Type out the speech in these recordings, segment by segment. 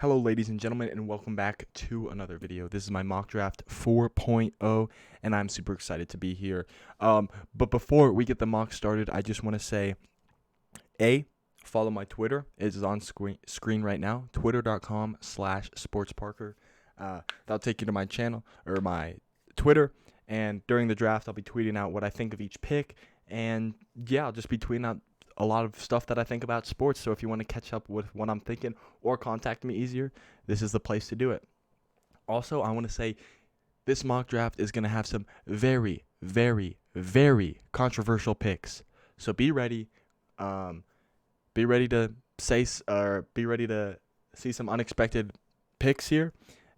Hello, ladies and gentlemen, and welcome back to another video. This is my mock draft 4.0, and I'm super excited to be here. But before we get the mock started, I just want to say, follow my Twitter. It is on screen right now, twitter.com/sportsparker. That'll take you to my channel, or my Twitter, and during the draft, I'll be tweeting out what I think of each pick, and yeah, I'll just be tweeting out a lot of stuff that I think about sports. So if you want to catch up with what I'm thinking or contact me easier, this is the place to do it. Also, I want to say this mock draft is going to have some very, very, very controversial picks. So be ready. Be ready to be ready to see some unexpected picks here.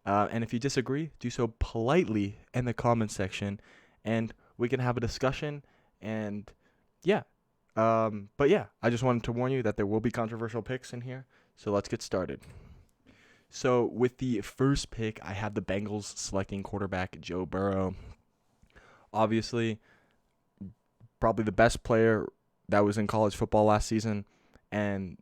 And if you disagree, do so politely in the comment section, and we can have a discussion. And yeah. But yeah, I just wanted to warn you that there will be controversial picks in here. So let's get started. So with the first pick, I have the Bengals selecting quarterback Joe Burrow. Obviously, probably the best player that was in college football last season, and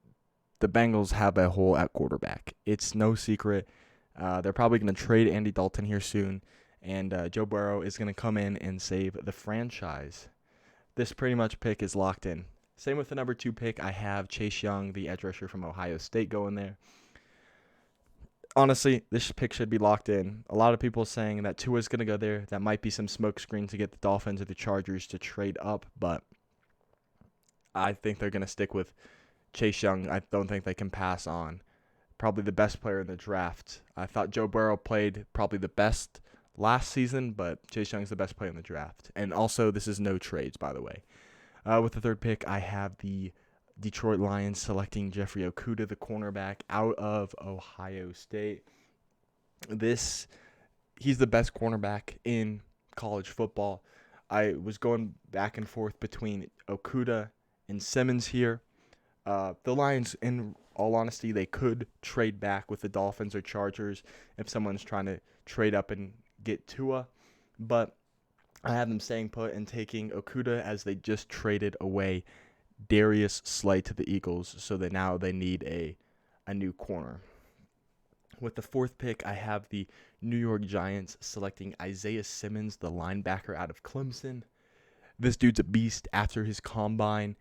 the Bengals have a hole at quarterback. It's no secret. They're probably going to trade Andy Dalton here soon, and Joe Burrow is going to come in and save the franchise. This pretty much pick is locked in. Same with the number 2 pick. I have Chase Young, the edge rusher from Ohio State, going there. Honestly, this pick should be locked in. A lot of people saying that Tua's going to go there. That might be some smoke screen to get the Dolphins or the Chargers to trade up, but I think they're going to stick with Chase Young. I don't think they can pass on probably the best player in the draft. I thought Joe Burrow played probably the best last season, but Chase Young's the best player in the draft. And also, this is no trades, by the way. With the third pick, I have the Detroit Lions selecting Jeffrey Okudah, the cornerback out of Ohio State. He's the best cornerback in college football. I was going back and forth between Okudah and Simmons here. The Lions, in all honesty, they could trade back with the Dolphins or Chargers if someone's trying to trade up and get Tua, but I have them staying put and taking Okudah as they just traded away Darius Slay to the Eagles, so that now they need a new corner. With the fourth pick, I have the New York Giants selecting Isaiah Simmons, the linebacker out of Clemson. This dude's a beast after his combine.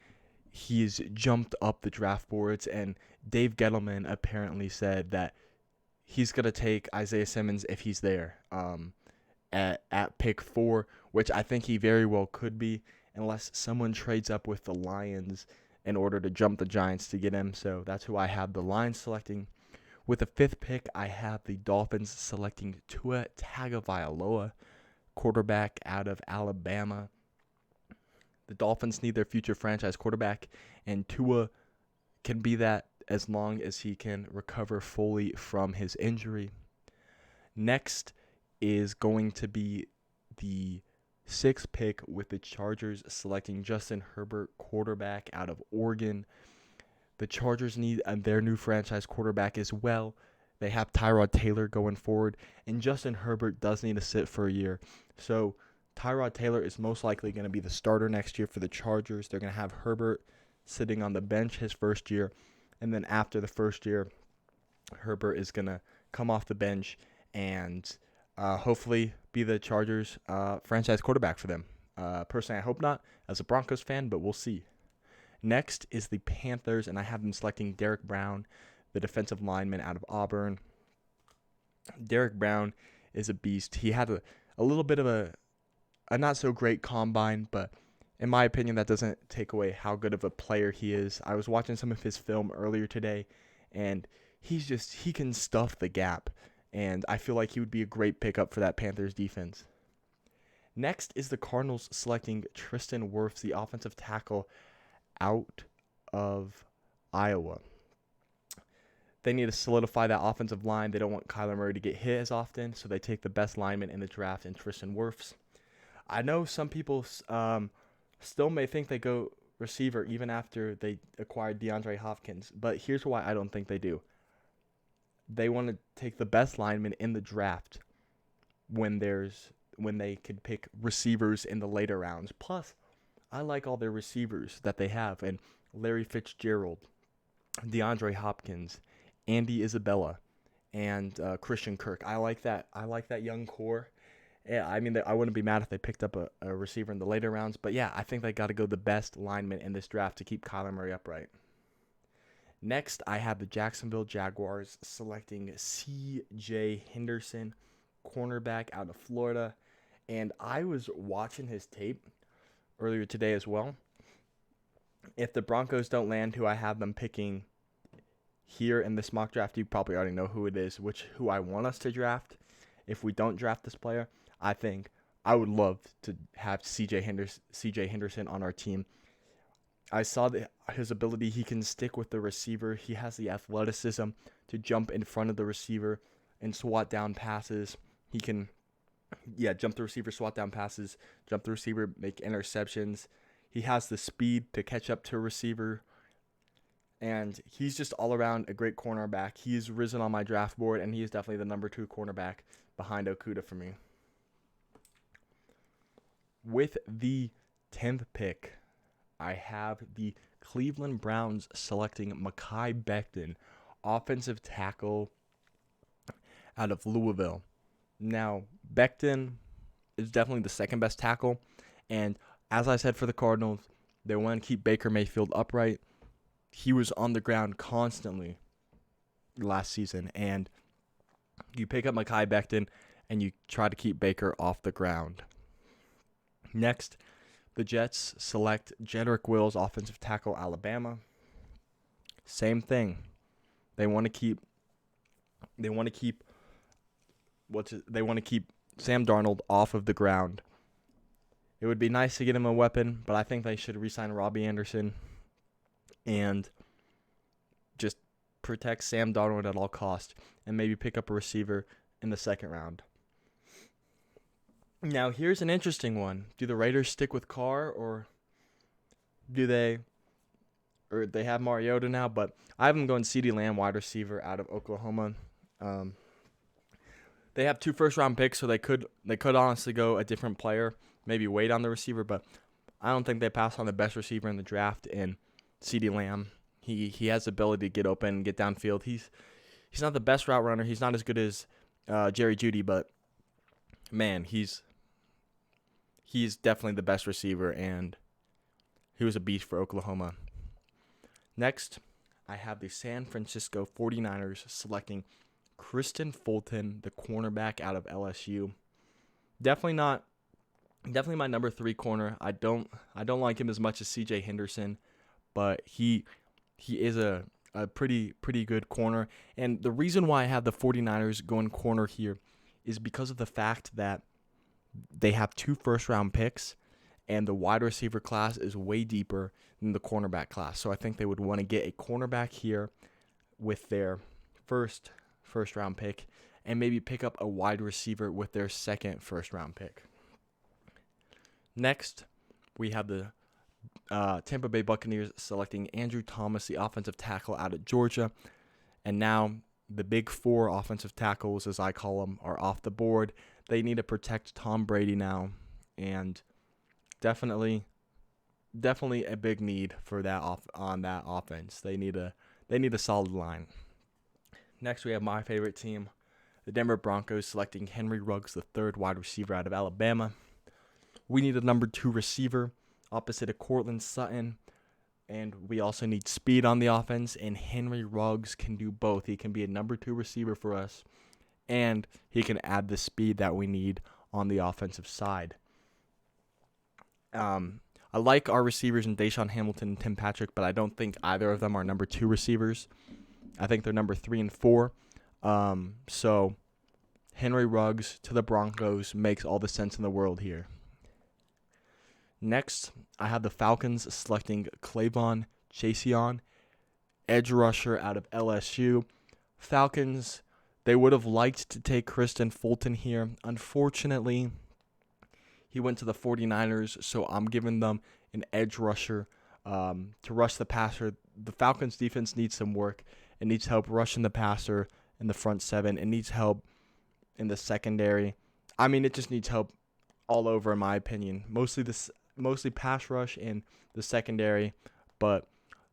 He's jumped up the draft boards, and Dave Gettleman apparently said that he's going to take Isaiah Simmons if he's there at pick 4, which I think he very well could be, unless someone trades up with the Lions in order to jump the Giants to get him. So that's who I have the Lions selecting. With the 5th pick, I have the Dolphins selecting Tua Tagovailoa, quarterback out of Alabama. The Dolphins need their future franchise quarterback, and Tua can be that as long as he can recover fully from his injury. Next is going to be the 6th pick, with the Chargers selecting Justin Herbert, quarterback out of Oregon. The Chargers need their new franchise quarterback as well. They have Tyrod Taylor going forward, and Justin Herbert does need to sit for a year. So Tyrod Taylor is most likely going to be the starter next year for the Chargers. They're going to have Herbert sitting on the bench his first year, and then after the first year, Herbert is going to come off the bench and hopefully be the Chargers' franchise quarterback for them. Personally, I hope not as a Broncos fan, but we'll see. Next is the Panthers, and I have them selecting Derek Brown, the defensive lineman out of Auburn. Derek Brown is a beast. He had a little bit of a not so great combine, but in my opinion, that doesn't take away how good of a player he is. I was watching some of his film earlier today, and he can stuff the gap. And I feel like he would be a great pickup for that Panthers defense. Next is the Cardinals selecting Tristan Wirfs, the offensive tackle out of Iowa. They need to solidify that offensive line. They don't want Kyler Murray to get hit as often, so they take the best lineman in the draft in Tristan Wirfs. I know some people still may think they go receiver even after they acquired DeAndre Hopkins, but here's why I don't think they do. They want to take the best lineman in the draft when they could pick receivers in the later rounds. Plus, I like all their receivers that they have, and Larry Fitzgerald, DeAndre Hopkins, Andy Isabella, and Christian Kirk. I like that. I like that young core. Yeah, I mean, I wouldn't be mad if they picked up a receiver in the later rounds. But yeah, I think they got to go the best lineman in this draft to keep Kyler Murray upright. Next, I have the Jacksonville Jaguars selecting C.J. Henderson, cornerback out of Florida. And I was watching his tape earlier today as well. If the Broncos don't land who I have them picking here in this mock draft, you probably already know who it is, who I want us to draft. If we don't draft this player, I think I would love to have C.J. Henderson on our team. I saw his ability. He can stick with the receiver. He has the athleticism to jump in front of the receiver and swat down passes. He can, jump the receiver, swat down passes, jump the receiver, make interceptions. He has the speed to catch up to a receiver. And he's just all around a great cornerback. He's risen on my draft board, and he is definitely the number 2 cornerback behind Okudah for me. With the 10th pick, I have the Cleveland Browns selecting Mekhi Becton, offensive tackle out of Louisville. Now, Becton is definitely the second best tackle, and as I said for the Cardinals, they want to keep Baker Mayfield upright. He was on the ground constantly last season, and you pick up Mekhi Becton and you try to keep Baker off the ground. Next, the Jets select Jedrick Wills, offensive tackle, Alabama. Same thing. They want to keep Sam Darnold off of the ground. It would be nice to get him a weapon, but I think they should re-sign Robbie Anderson and just protect Sam Darnold at all costs and maybe pick up a receiver in the second round. Now, here's an interesting one. Do the Raiders stick with Carr or they have Mariota now? But I have them going CeeDee Lamb, wide receiver out of Oklahoma. They have 2 first-round picks, so they could honestly go a different player, maybe wait on the receiver, but I don't think they pass on the best receiver in the draft in CeeDee Lamb. He has the ability to get open and get downfield. He's not the best route runner. He's not as good as Jerry Jeudy, but man, he's definitely the best receiver, and he was a beast for Oklahoma. Next, I have the San Francisco 49ers selecting Kristen Fulton, the cornerback out of LSU. Definitely my number 3 corner. I don't like him as much as C.J. Henderson, but he is a pretty good corner. And the reason why I have the 49ers going corner here is because of the fact that they have 2 first-round picks, and the wide receiver class is way deeper than the cornerback class. So I think they would want to get a cornerback here with their first-round pick and maybe pick up a wide receiver with their second first-round pick. Next, we have the Tampa Bay Buccaneers selecting Andrew Thomas, the offensive tackle out of Georgia. And now the big 4 offensive tackles, as I call them, are off the board. They need to protect Tom Brady now, and definitely a big need for that on that offense. They need a solid line. Next, we have my favorite team, the Denver Broncos, selecting Henry Ruggs, the 3rd wide receiver out of Alabama. We need a number 2 receiver opposite of Courtland Sutton, and we also need speed on the offense, and Henry Ruggs can do both. He can be a number 2 receiver for us, and he can add the speed that we need on the offensive side. I like our receivers in Deshaun Hamilton and Tim Patrick, but I don't think either of them are number 2 receivers. I think they're number 3 and 4. So Henry Ruggs to the Broncos makes all the sense in the world here. Next, I have the Falcons selecting Clavon Chaisson, edge rusher out of LSU. Falcons, they would have liked to take Kristen Fulton here. Unfortunately, he went to the 49ers, so I'm giving them an edge rusher to rush the passer. The Falcons' defense needs some work. It needs help rushing the passer in the front 7. It needs help in the secondary. I mean, it just needs help all over, in my opinion. Mostly pass rush in the secondary, but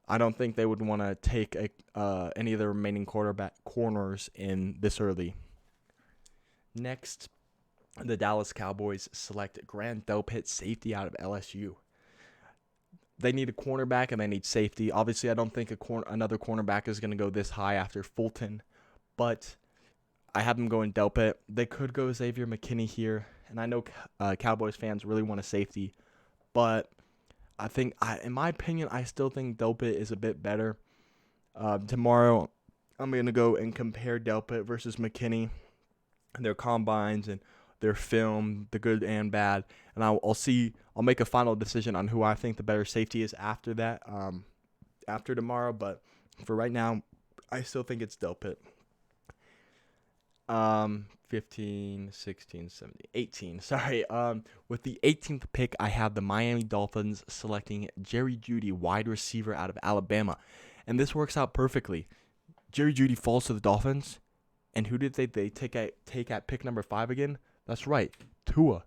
I don't think they would want to take any of the remaining corners in this early. Next, the Dallas Cowboys select Grant Delpit, safety out of LSU. They need a cornerback and they need safety. Obviously, I don't think another cornerback is going to go this high after Fulton, but I have them going Delpit. They could go Xavier McKinney here, and I know Cowboys fans really want a safety, but I think, in my opinion, I still think Delpit is a bit better. Tomorrow, I'm going to go and compare Delpit versus McKinney, their combines and their film, the good and bad, and I'll make a final decision on who I think the better safety is after that, after tomorrow. But for right now, I still think it's Delpit. 15, 16, 17, 18. Sorry. With the 18th pick, I have the Miami Dolphins selecting Jerry Jeudy, wide receiver out of Alabama, and this works out perfectly. Jerry Jeudy falls to the Dolphins, and who did they take at pick number 5 again? That's right, Tua.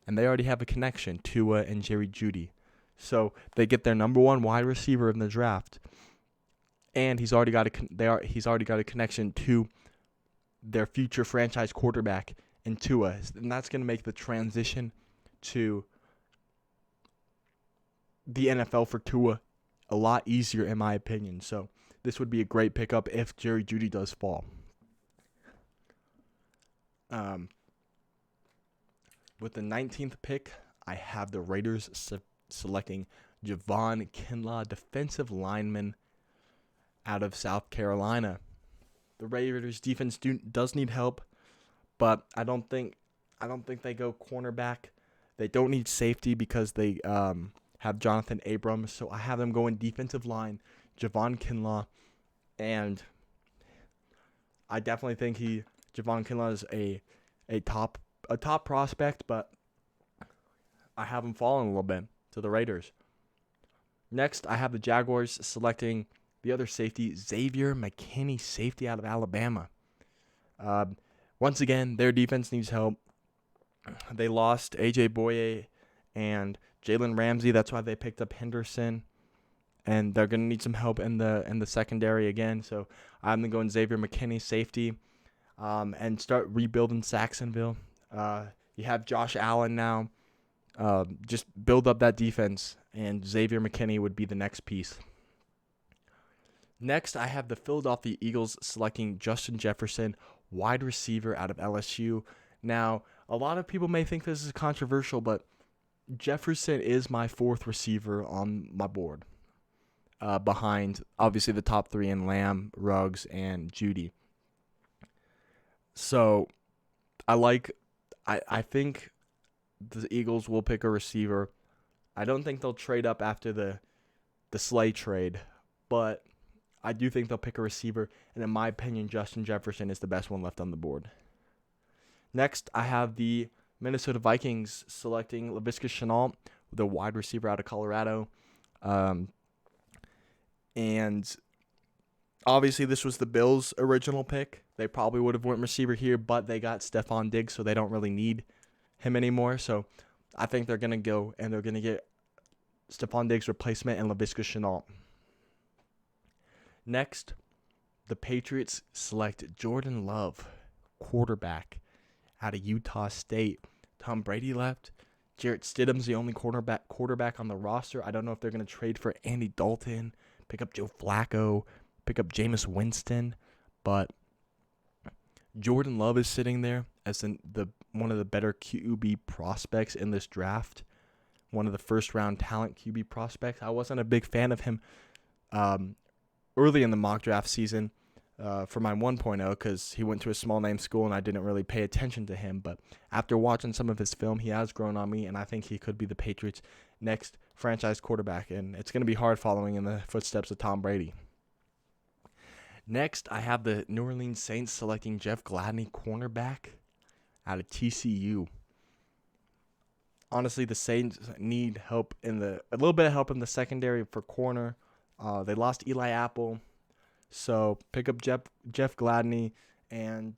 And they already have a connection, Tua and Jerry Jeudy. So they get their number 1 wide receiver in the draft, and he's already got a connection to their future franchise quarterback in Tua, and that's going to make the transition to the NFL for Tua a lot easier, in my opinion. So this would be a great pickup if Jerry Jeudy does fall. With the 19th pick, I have the Raiders selecting Javon Kinlaw, defensive lineman out of South Carolina. The Raiders defense does need help, but I don't think they go cornerback. They don't need safety because they have Jonathan Abrams, so I have them going defensive line, Javon Kinlaw, and I definitely think Javon Kinlaw is a top prospect, but I have him falling a little bit to the Raiders. Next, I have the Jaguars selecting the other safety, Xavier McKinney, safety out of Alabama. Once again, their defense needs help. They lost A.J. Boye and Jalen Ramsey. That's why they picked up Henderson, and they're going to need some help in the secondary again. So I'm going to go in Xavier McKinney, safety, and start rebuilding Saxonville. You have Josh Allen now. Just build up that defense, and Xavier McKinney would be the next piece. Next, I have the Philadelphia Eagles selecting Justin Jefferson, wide receiver out of LSU. Now, a lot of people may think this is controversial, but Jefferson is my 4th receiver on my board, behind, obviously, the top 3 in Lamb, Ruggs, and Jeudy. So, I think the Eagles will pick a receiver. I don't think they'll trade up after the Slay trade, but I do think they'll pick a receiver, and in my opinion, Justin Jefferson is the best one left on the board. Next, I have the Minnesota Vikings selecting Laviska Shenault, the wide receiver out of Colorado. And obviously, this was the Bills' original pick. They probably would have went receiver here, but they got Stephon Diggs, so they don't really need him anymore. So I think they're going to go and they're going to get Stephon Diggs' replacement and Laviska Shenault. Next, the Patriots select Jordan Love, quarterback out of Utah State. Tom Brady left. Jarrett Stidham's the only quarterback on the roster. I don't know if they're going to trade for Andy Dalton, pick up Joe Flacco, pick up Jameis Winston, but Jordan Love is sitting there as one of the better QB prospects in this draft, one of the first-round talent QB prospects. I wasn't a big fan of him early in the mock draft season for my 1.0 because he went to a small-name school and I didn't really pay attention to him. But after watching some of his film, he has grown on me, and I think he could be the Patriots' next franchise quarterback, and it's going to be hard following in the footsteps of Tom Brady. Next, I have the New Orleans Saints selecting Jeff Gladney, cornerback out of TCU. Honestly, the Saints need a little bit of help in the secondary for corner. They lost Eli Apple, so pick up Jeff Gladney and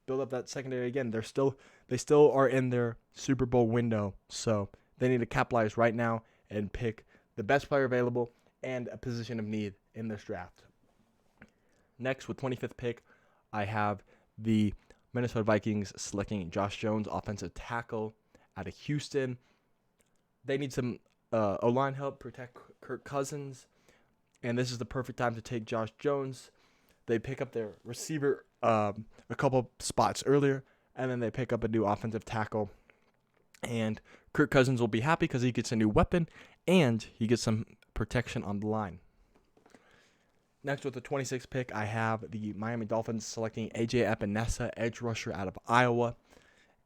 build up that secondary again. They still are in their Super Bowl window, so they need to capitalize right now and pick the best player available and a position of need in this draft. Next, with 25th pick, I have the Minnesota Vikings selecting Josh Jones, offensive tackle out of Houston. They need some O-line help, protect Kirk Cousins, and this is the perfect time to take Josh Jones. They pick up their receiver a couple spots earlier, and then they pick up a new offensive tackle. And Kirk Cousins will be happy because he gets a new weapon, and he gets some protection on the line. Next, with the 26th pick, I have the Miami Dolphins selecting A.J. Epinesa, edge rusher out of Iowa.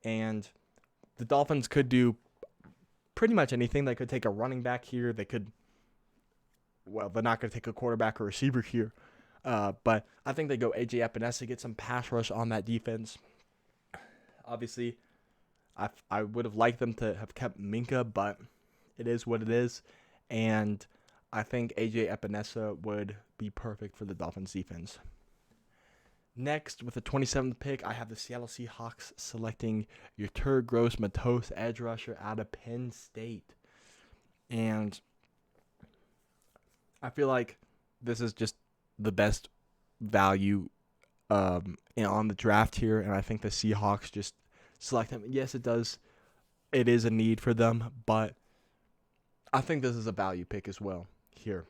And the Dolphins could do pretty much anything. They could take a running back here. They're not going to take a quarterback or receiver here. But I think they go A.J. Epinesa, get some pass rush on that defense. Obviously, I would have liked them to have kept Minka, but it is what it is. And I think A.J. Epinesa would be perfect for the Dolphins defense. Next, with the 27th pick, I have the Seattle Seahawks selecting Yetur Gross-Matos, edge rusher out of Penn State. And I feel like this is just the best value on the draft here, and I think the Seahawks just select him. Yes, it does. It is a need for them, but I think this is a value pick as well here.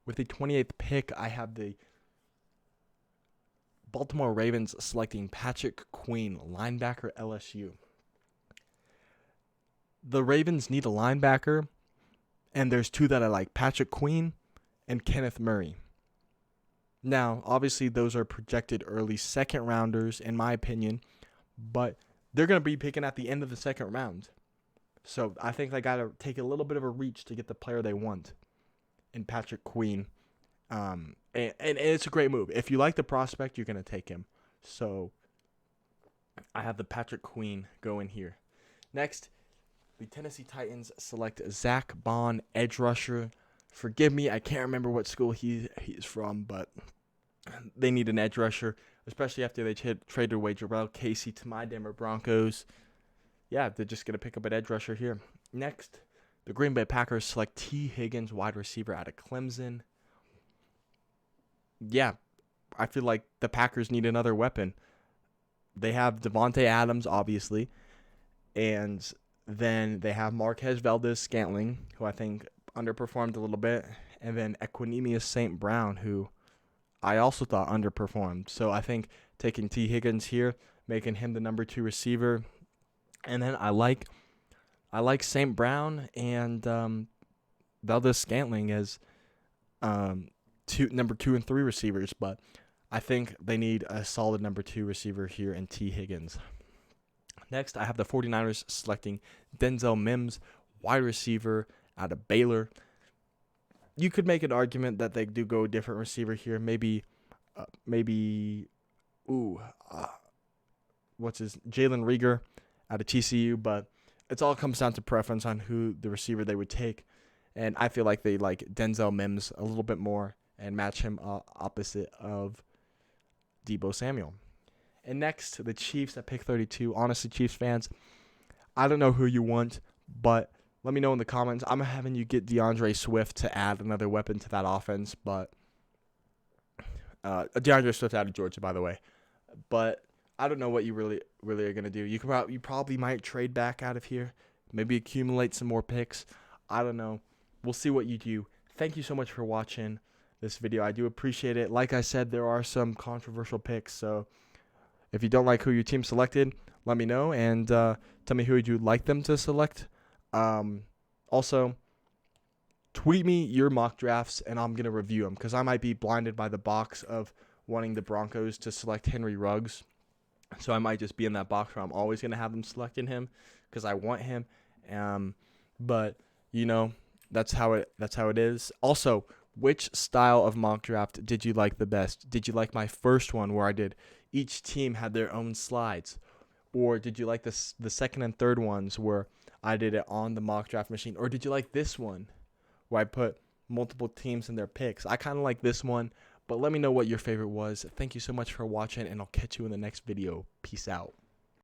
With the 28th pick, I have the Baltimore Ravens selecting Patrick Queen, linebacker, LSU. The Ravens need a linebacker, and there's two that I like, Patrick Queen and Kenneth Murray. Now, obviously, those are projected early second rounders, in my opinion, but they're going to be picking at the end of the second round. So I think they got to take a little bit of a reach to get the player they want in Patrick Queen. And it's a great move. If you like the prospect, you're going to take him. So I have the Patrick Queen going here. Next, the Tennessee Titans select Zach Bond, edge rusher. Forgive me, I can't remember what school he's from, but they need an edge rusher, especially after they traded away Jarrell Casey to my Denver Broncos. Yeah, they're just going to pick up an edge rusher here. Next, the Green Bay Packers select T. Higgins, wide receiver out of Clemson. Yeah, I feel like the Packers need another weapon. They have Devontae Adams, obviously, and then they have Marquez Valdes-Scantling, who I think underperformed a little bit, and then Equanimeous St. Brown, who I also thought underperformed. So I think taking T. Higgins here, making him the number 2 receiver, and then I like St. Brown and Valdes-Scantling as number 2 and 3 receivers, but I think they need a solid number 2 receiver here in T. Higgins. Next, I have the 49ers selecting Denzel Mims, wide receiver out of Baylor. You could make an argument that they do go a different receiver here. Jalen Reagor out of TCU, but it all comes down to preference on who the receiver they would take. And I feel like they like Denzel Mims a little bit more and match him opposite of Deebo Samuel. And next, the Chiefs at pick 32. Honestly, Chiefs fans, I don't know who you want, but let me know in the comments. I'm having you get DeAndre Swift to add another weapon to that offense, but DeAndre Swift out of Georgia, by the way. But I don't know what you really are going to do. You probably might trade back out of here, maybe accumulate some more picks. I don't know. We'll see what you do. Thank you so much for watching this video. I do appreciate it. Like I said, there are some controversial picks, so if you don't like who your team selected, let me know, and tell me who you'd like them to select. Also, tweet me your mock drafts, and I'm going to review them, because I might be blinded by the box of wanting the Broncos to select Henry Ruggs. So I might just be in that box where I'm always going to have them selecting him because I want him. But, that's how it is. Also, which style of mock draft did you like the best? Did you like my first one where I did each team had their own slides? Or did you like the second and third ones where I did it on the mock draft machine? Or did you like this one where I put multiple teams in their picks? I kind of like this one, but let me know what your favorite was. Thank you so much for watching, and I'll catch you in the next video. Peace out.